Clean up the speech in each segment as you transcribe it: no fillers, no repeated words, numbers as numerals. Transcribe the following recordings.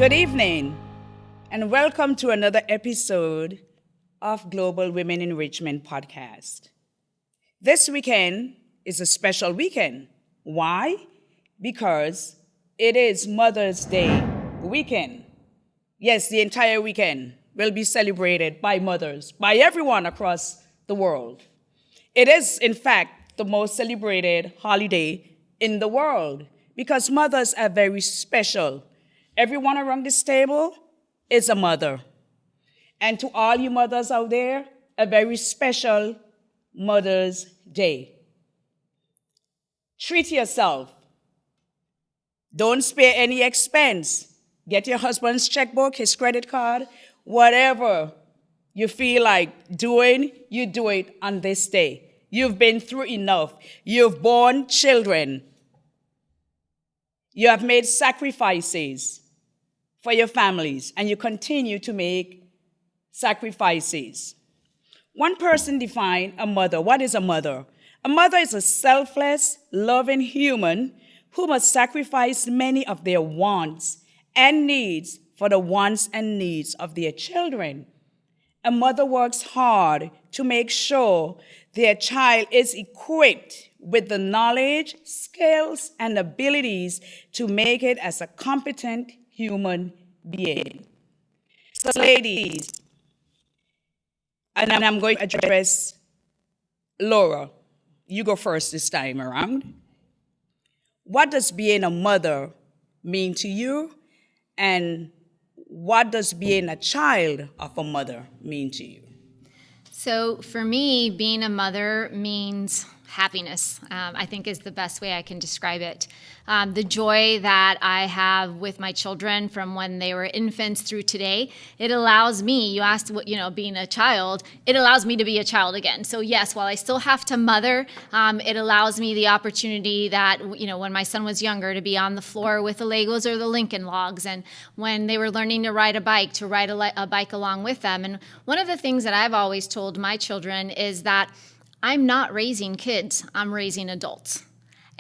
Good evening, and welcome to another episode of Global Women Enrichment Podcast. This weekend is a special weekend. Why? Because it is Mother's Day weekend. Yes, the entire weekend will be celebrated by mothers, by everyone across the world. It is, in fact, the most celebrated holiday in the world because mothers are very special. Everyone around this table is a mother. And to all you mothers out there, a very special Mother's Day. Treat yourself. Don't spare any expense. Get your husband's checkbook, his credit card, whatever you feel like doing, you do it on this day. You've been through enough. You've borne children. You have made sacrifices for your families, and you continue to make sacrifices. One person defined a mother. What is a mother? A mother is a selfless, loving human who must sacrifice many of their wants and needs for the wants and needs of their children. A mother works hard to make sure their child is equipped with the knowledge, skills, and abilities to make it as a competent human being. So, ladies, and I'm going to address Laura. You go first this time around. What does being a mother mean to you? And what does being a child of a mother mean to you? So for me, being a mother means happiness, I think is the best way I can describe it. The joy that I have with my children from when they were infants through today, it allows me, you asked what, being a child, it allows me to be a child again. So yes, while I still have to mother, it allows me the opportunity that, when my son was younger, to be on the floor with the Legos or the Lincoln Logs, and when they were learning to ride a bike, to ride a bike along with them. And one of the things that I've always told my children is that I'm not raising kids, I'm raising adults.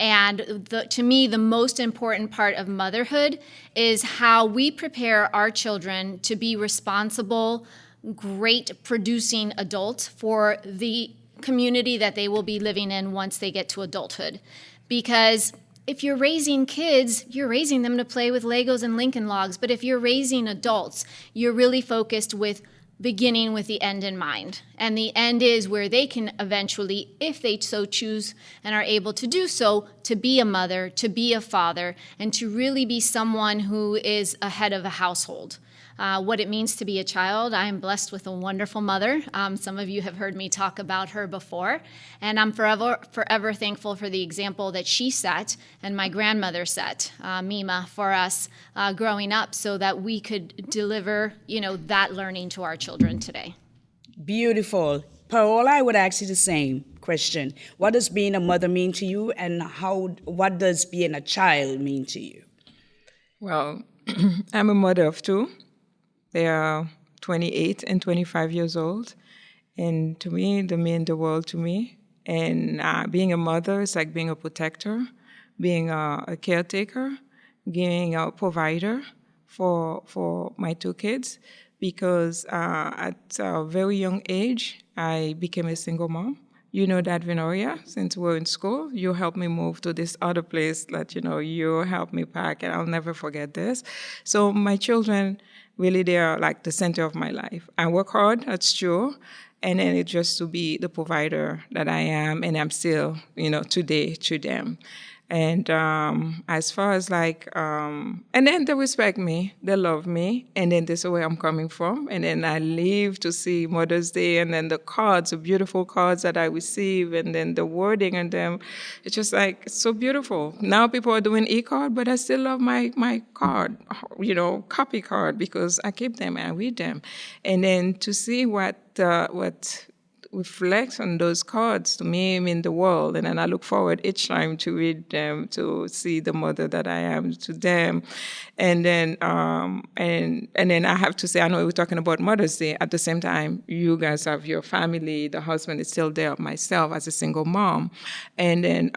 And to me, the most important part of motherhood is how we prepare our children to be responsible, great producing adults for the community that they will be living in once they get to adulthood. Because if you're raising kids, you're raising them to play with Legos and Lincoln Logs. But if you're raising adults, you're really focused with beginning with the end in mind. And the end is where they can eventually, if they so choose and are able to do so, to be a mother, to be a father, and to really be someone who is a head of a household. What it means to be a child, I am blessed with a wonderful mother. Some of you have heard me talk about her before, and I'm forever thankful for the example that she set and my grandmother set, Mima, for us growing up so that we could deliver, that learning to our children today. Beautiful. Paola, I would ask you the same question. What does being a mother mean to you, and what does being a child mean to you? Well, I'm a mother of two. They are 28 and 25 years old. And to me, they mean the world to me. And being a mother is like being a protector, being a caretaker, being a provider for my two kids. Because at a very young age, I became a single mom. You know that, Vinoria, since we're in school, you helped me move to this other place that, you helped me pack, and I'll never forget this. So my children, really, they are like the center of my life. I work hard, that's true, and then it's just to be the provider that I am, and I'm still, today to them. And as far as and then they respect me, they love me, and then this is where I'm coming from. And then I leave to see Mother's Day, and then the cards, the beautiful cards that I receive, and then the wording on them. It's just it's so beautiful. Now people are doing e-card, but I still love my card, copy card, because I keep them and I read them. And then to see what reflects on those cards to me mean the world, and then I look forward each time to read them, to see the mother that I am to them. And then and then I have to say, I know we're talking about Mother's Day. At the same time, you guys have your family, the husband is still there, myself as a single mom. And then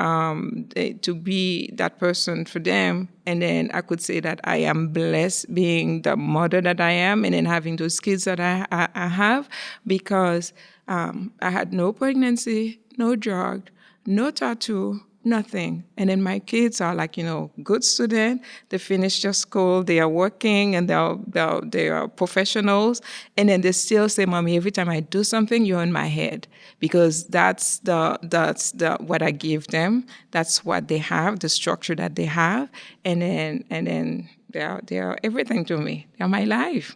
to be that person for them And then I could say that I am blessed being the mother that I am and then having those kids that I have, because I had no pregnancy, no drug, no tattoo, nothing. And then my kids are like, good student. They finished their school. They are working and they are professionals. And then they still say, Mommy, every time I do something, you're in my head, because that's the what I give them. That's what they have, the structure that they have. And then they are everything to me. They're my life.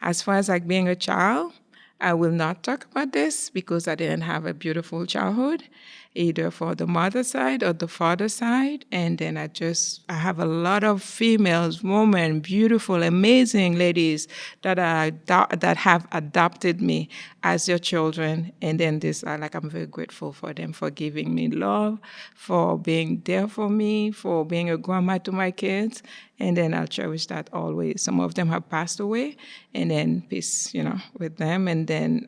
As far as like being a child, I will not talk about this because I didn't have a beautiful childhood, either for the mother side or the father side. And then I have a lot of females, women, beautiful, amazing ladies that have adopted me as their children. And then I'm very grateful for them for giving me love, for being there for me, for being a grandma to my kids. And then I'll cherish that always. Some of them have passed away, and then peace, with them. And then,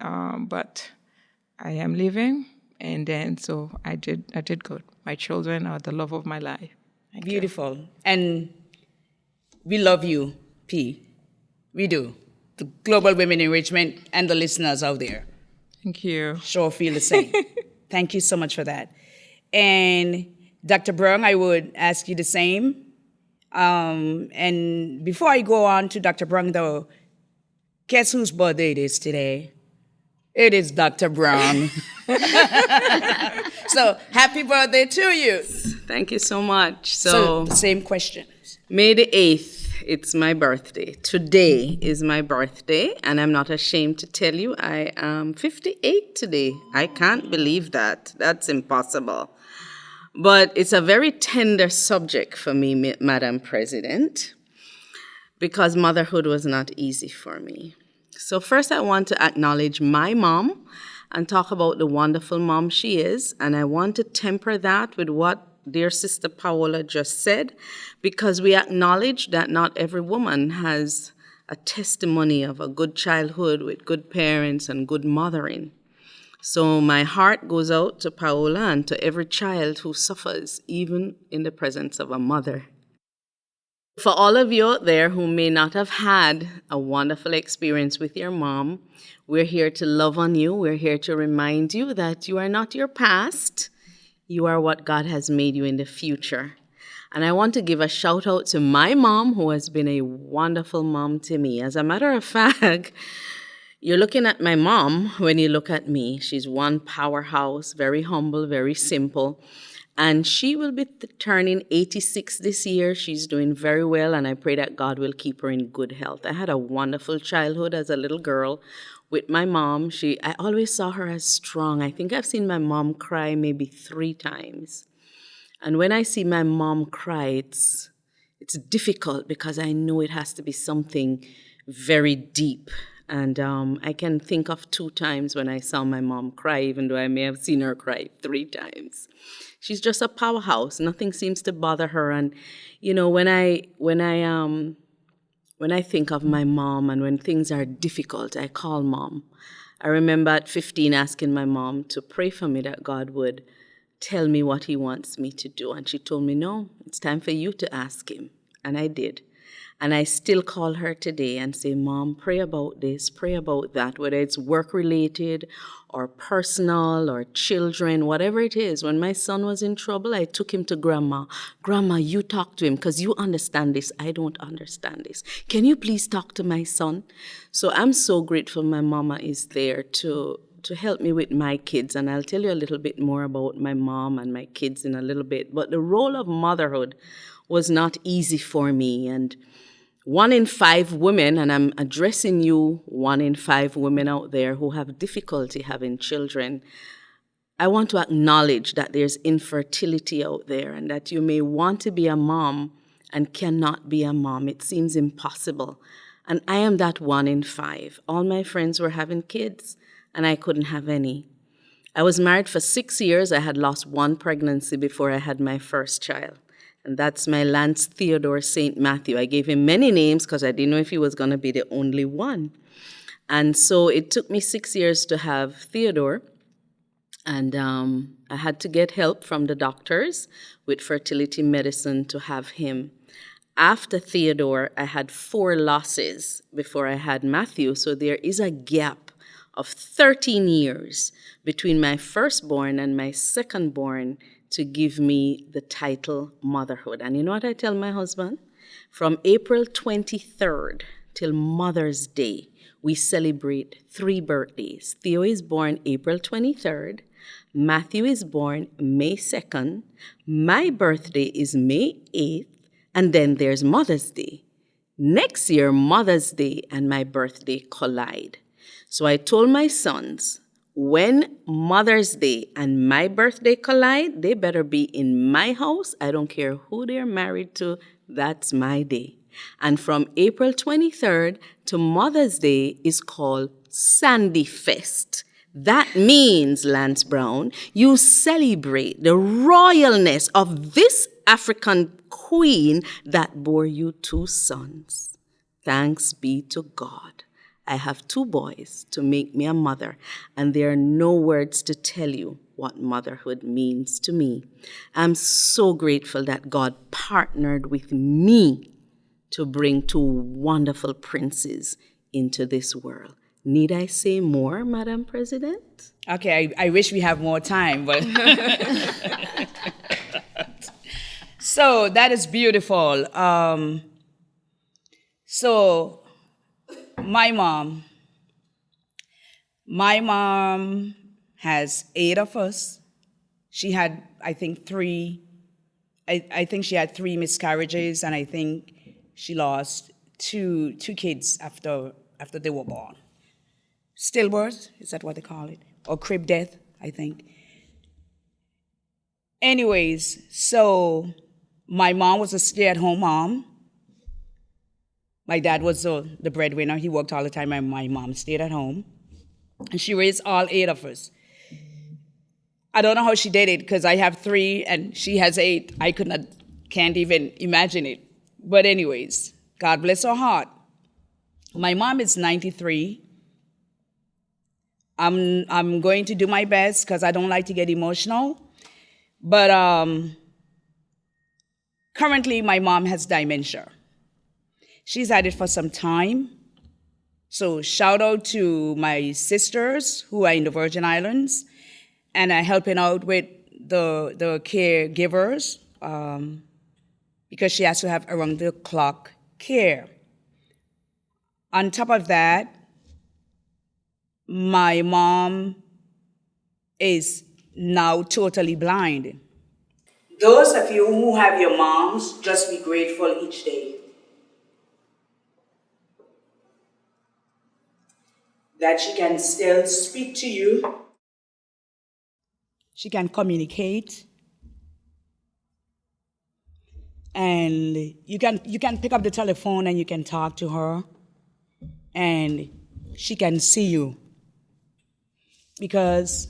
but I am living, and then so I did good. My children are the love of my life. Thank you. Beautiful. And we love you, P. We do. The Global Women Enrichment and the listeners out there Thank you. sure feel the same. Thank you so much for that. And Dr. Brung, I would ask you the same. And before I go on to Dr. Brung, though, guess whose birthday it is today? It is Dr. Brung. So happy birthday to you. Thank you so much. So the same question. May the 8th, it's my birthday. Today is my birthday, and I'm not ashamed to tell you I am 58 today. I can't believe that. That's impossible. But it's a very tender subject for me, Madam President, because motherhood was not easy for me. So first I want to acknowledge my mom and talk about the wonderful mom she is, and I want to temper that with what dear Sister Paola just said, because we acknowledge that not every woman has a testimony of a good childhood with good parents and good mothering. So my heart goes out to Paola and to every child who suffers, even in the presence of a mother. For all of you out there who may not have had a wonderful experience with your mom, we're here to love on you. We're here to remind you that you are not your past. You are what God has made you in the future. And I want to give a shout out to my mom, who has been a wonderful mom to me. As a matter of fact, you're looking at my mom when you look at me. She's one powerhouse, very humble, very simple. And she will be turning 86 this year. She's doing very well, and I pray that God will keep her in good health. I had a wonderful childhood as a little girl with my mom. I always saw her as strong. I think I've seen my mom cry maybe 3 times. And when I see my mom cry, it's difficult because I know it has to be something very deep. And I can think of 2 times when I saw my mom cry, even though I may have seen her cry 3 times. She's just a powerhouse. Nothing seems to bother her. And when I think of my mom and when things are difficult, I call mom. I remember at 15 asking my mom to pray for me that God would tell me what he wants me to do. And she told me, no, it's time for you to ask him. And I did. And I still call her today and say, Mom, pray about this, pray about that, whether it's work-related or personal or children, whatever it is. When my son was in trouble, I took him to Grandma. Grandma, you talk to him because you understand this. I don't understand this. Can you please talk to my son? So I'm so grateful my mama is there to help me with my kids. And I'll tell you a little bit more about my mom and my kids in a little bit. But the role of motherhood was not easy for me. And 1 in 5 women, and I'm addressing you, 1 in 5 women out there who have difficulty having children, I want to acknowledge that there's infertility out there and that you may want to be a mom and cannot be a mom. It seems impossible. And I am that 1 in 5. All my friends were having kids, and I couldn't have any. I was married for 6 years. I had lost 1 pregnancy before I had my first child. And that's my Lance Theodore St. Matthew. I gave him many names because I didn't know if he was going to be the only one. And so it took me 6 years to have Theodore. And I had to get help from the doctors with fertility medicine to have him. After Theodore, I had 4 losses before I had Matthew. So there is a gap of 13 years between my firstborn and my secondborn to give me the title motherhood. And you know what I tell my husband? From April 23rd till Mother's Day, we celebrate 3 birthdays. Theo is born April 23rd. Matthew is born May 2nd. My birthday is May 8th. And then there's Mother's Day. Next year, Mother's Day and my birthday collide. So I told my sons, when Mother's Day and my birthday collide, they better be in my house. I don't care who they're married to. That's my day. And from April 23rd to Mother's Day is called Sandy Fest. That means, Lance Brown, you celebrate the royalness of this African queen that bore you 2 sons. Thanks be to God. I have 2 boys to make me a mother, and there are no words to tell you what motherhood means to me. I'm so grateful that God partnered with me to bring 2 wonderful princes into this world. Need I say more, Madam President? Okay, I wish we have more time, but so that is beautiful. So my mom has 8 of us. She had, I think, 3. I think she had 3 miscarriages, and I think she lost two kids after they were born. Stillbirth, is that what they call it? Or crib death, I think. Anyways, so my mom was a stay-at-home mom. My dad was the breadwinner. He worked all the time, and my mom stayed at home. And she raised all 8 of us. I don't know how she did it, because I have 3 and she has 8. I can't even imagine it. But anyways, God bless her heart. My mom is 93. I'm going to do my best because I don't like to get emotional. But currently, my mom has dementia. She's had it for some time. So shout out to my sisters who are in the Virgin Islands and are helping out with the caregivers because she has to have around-the-clock care. On top of that, my mom is now totally blind. Those of you who have your moms, just be grateful each day that she can still speak to you. She can communicate. And you can pick up the telephone and you can talk to her. And she can see you. Because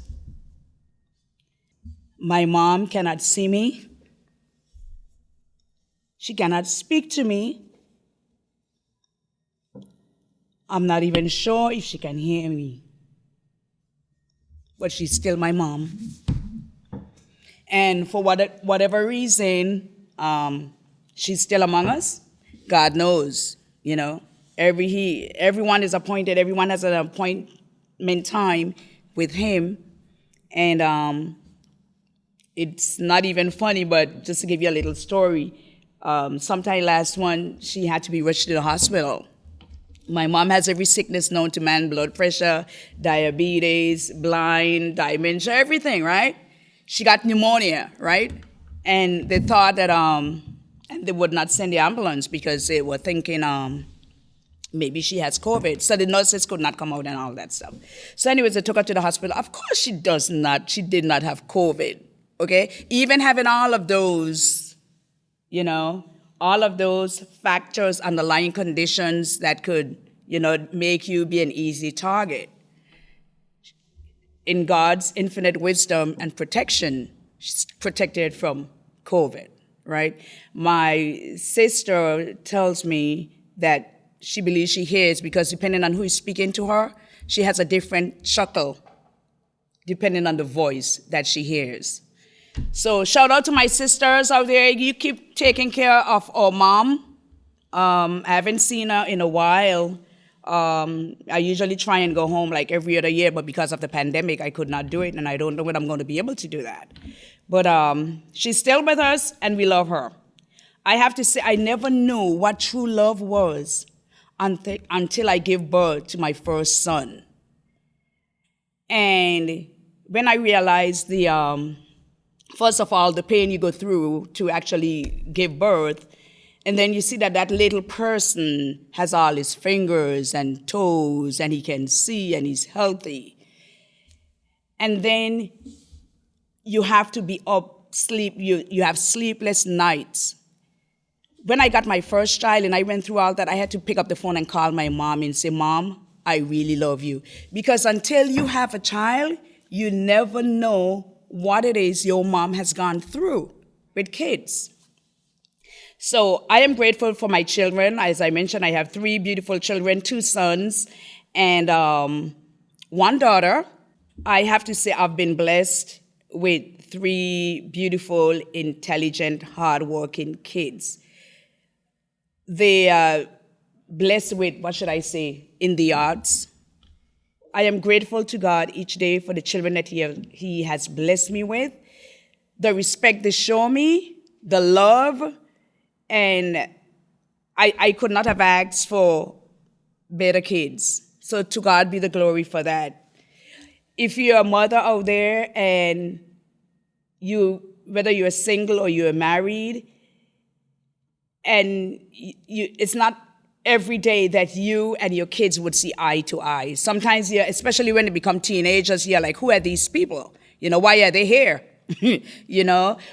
my mom cannot see me. She cannot speak to me. I'm not even sure if she can hear me. But she's still my mom. And for whatever reason, she's still among us. God knows, you know. Everyone is appointed. Everyone has an appointment time with him. And it's not even funny, but just to give you a little story, sometime last one, she had to be rushed to the hospital. My mom has every sickness known to man: blood pressure, diabetes, blind, dementia, everything, right? She got pneumonia, right? And they thought that, and they would not send the ambulance because they were thinking maybe she has COVID. So the nurses could not come out and all that stuff. So anyways, they took her to the hospital. Of course she did not have COVID, okay? Even having all of those, you know, all of those factors, underlying conditions that could, you know, make you be an easy target. In God's infinite wisdom and protection, she's protected from COVID, right? My sister tells me that she believes she hears because depending on who is speaking to her, she has a different chuckle depending on the voice that she hears. So shout out to my sisters out there. You keep taking care of our mom, I haven't seen her in a while. I usually try and go home like every other year, but because of the pandemic, I could not do it, and I don't know when I'm going to be able to do that. But she's still with us, and we love her. I have to say, I never knew what true love was until I gave birth to my first son. And when I realized first of all, the pain you go through to actually give birth, and then you see that that little person has all his fingers and toes, and he can see, and he's healthy. And then you have to be up, you have sleepless nights. When I got my first child and I went through all that, I had to pick up the phone and call my mom and say, Mom, I really love you. Because until you have a child, you never know what it is your mom has gone through with kids. So I am grateful for my children. As I mentioned, I have 3 beautiful children, 2 sons and 1 daughter. I have to say I've been blessed with 3 beautiful, intelligent, hardworking kids. They are blessed with, in the arts. I am grateful to God each day for the children that He has blessed me with, the respect they show me, the love, and I could not have asked for better kids. So to God be the glory for that. If you're a mother out there and whether you're single or you're married, and it's not every day that you and your kids would see eye to eye. Sometimes, especially when they become teenagers, you're like, who are these people? Why are they here?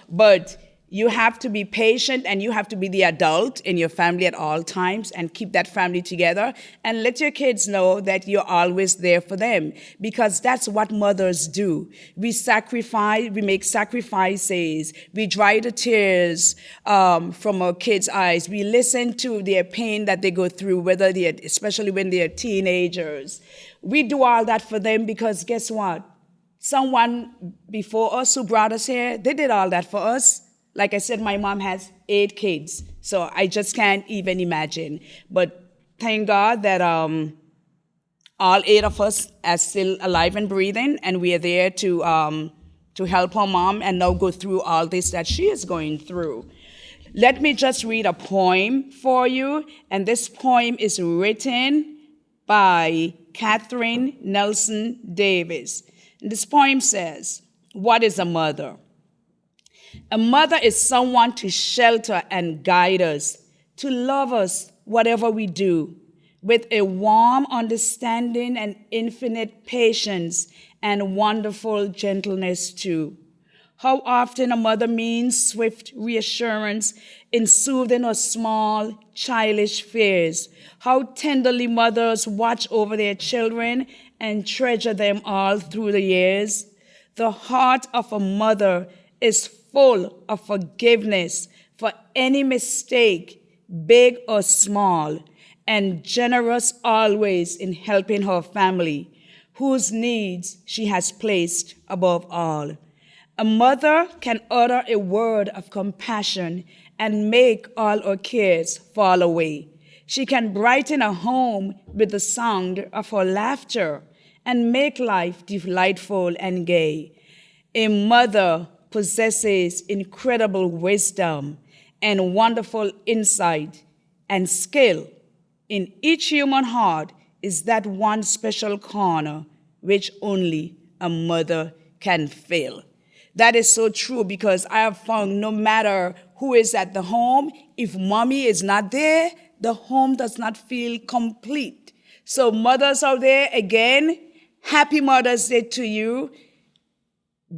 But you have to be patient and you have to be the adult in your family at all times and keep that family together and let your kids know that you're always there for them, because that's what mothers do. We sacrifice, we make sacrifices, we dry the tears from our kids' eyes, we listen to their pain that they go through, especially when they're teenagers. We do all that for them because guess what? Someone before us who brought us here, they did all that for us. Like I said, my mom has 8 kids, so I just can't even imagine. But thank God that all 8 of us are still alive and breathing, and we are there to help our mom and now go through all this that she is going through. Let me just read a poem for you, and this poem is written by Catherine Nelson Davis. And this poem says, "What is a mother? A mother is someone to shelter and guide us, to love us whatever we do, with a warm understanding and infinite patience and wonderful gentleness too. How often a mother means swift reassurance in soothing our small, childish fears. How tenderly mothers watch over their children and treasure them all through the years. The heart of a mother is full of forgiveness for any mistake, big or small, and generous always in helping her family, whose needs she has placed above all. A mother can utter a word of compassion and make all her cares fall away. She can brighten a home with the sound of her laughter and make life delightful and gay. A mother possesses incredible wisdom and wonderful insight and skill. In each human heart is that one special corner which only a mother can fill." That is so true, because I have found no matter who is at the home, if mommy is not there, the home does not feel complete. So mothers out there, again, happy Mother's Day to you.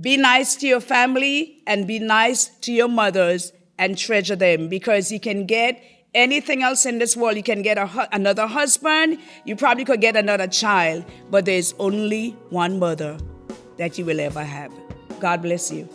Be nice to your family and be nice to your mothers and treasure them, because you can get anything else in this world. You can get another husband, you probably could get another child, but there's only one mother that you will ever have. God bless you.